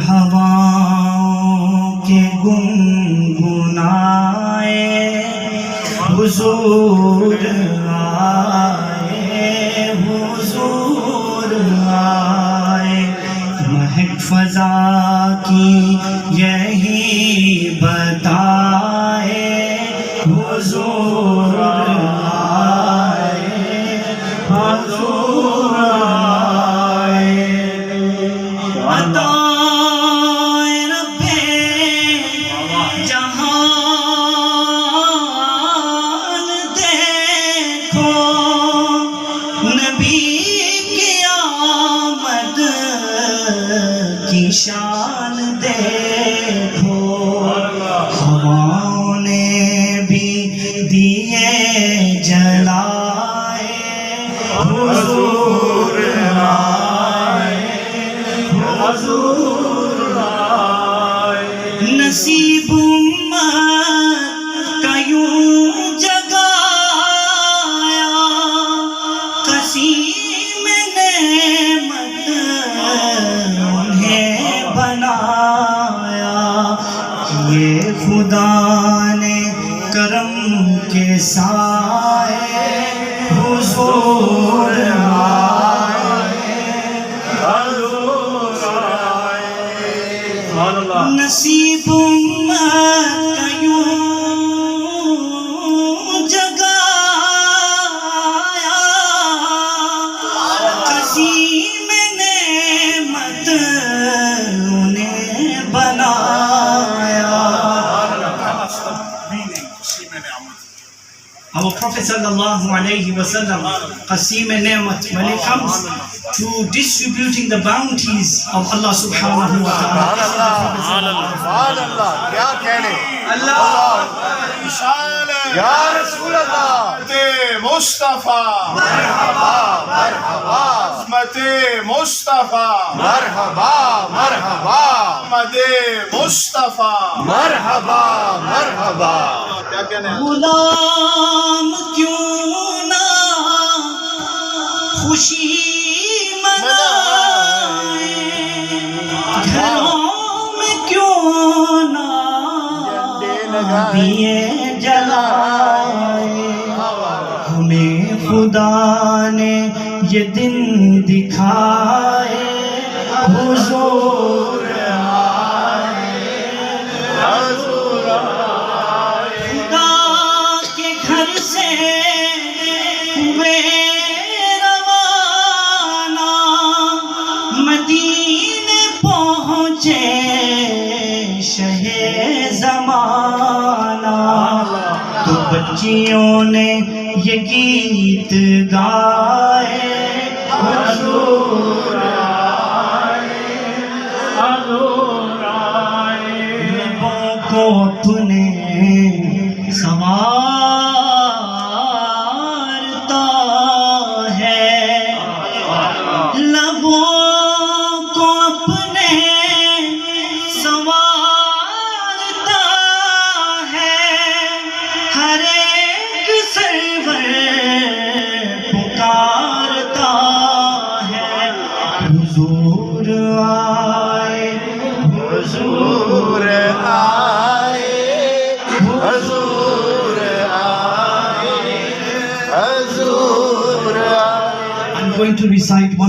ہواؤں کے گنگنائے حضور آئے، حضور آئے، مہک فضا کی یہی بتائے، حضور آئے، حضور آئے، عطائے رب جہان دیکھو، نبی کی آمد کی شان دیکھو، ہواؤں نے بھی دیے جلائے، حضور آئے، حضور آئے، نصیب امت کا یوں جگایا، قسیم نعمت انہیں بنایا، یہ خدا نے کرم کے سائے، حضور آئے، حضور آئے، نصیب امت کا یوں جگایا، قسیم نعمت انہیں بنایا۔ Our Prophet sallallahu alayhi wa sallam, Qasim Ni'mat, when it comes to distributing the bounties of Allah subhanahu wa ta'ala, Subhanallah, kya kehne, Allah, Ya Rasul Allah, Mustafa, marhaba, marhaba, Mate Mustafa, marhaba, marhaba, Mate Mustafa, marhaba, marhaba. Kya kehne? Ghulam کیوں نہ خوشی منائے، گھروں میں کیوں نہ دیے جلائے، ہمیں خدا نے یہ دن دکھائے، حضور آئے، حضور آئے، خدا کے گھر سے ہوئے روانہ، مدینے پہنچے شہ زمانہ، تو بچیوں نے یہ گیت گائے، حضور آئے، حضور آئے، لبوں کو اپنے سنوارتا ہے، لبوں کو اپنے سنوارتا ہے، ہر ایک سرور پکارتا ہے، حضور آئے، حضور آئے، حضور آئے، حضور آئے. I'm going to recite one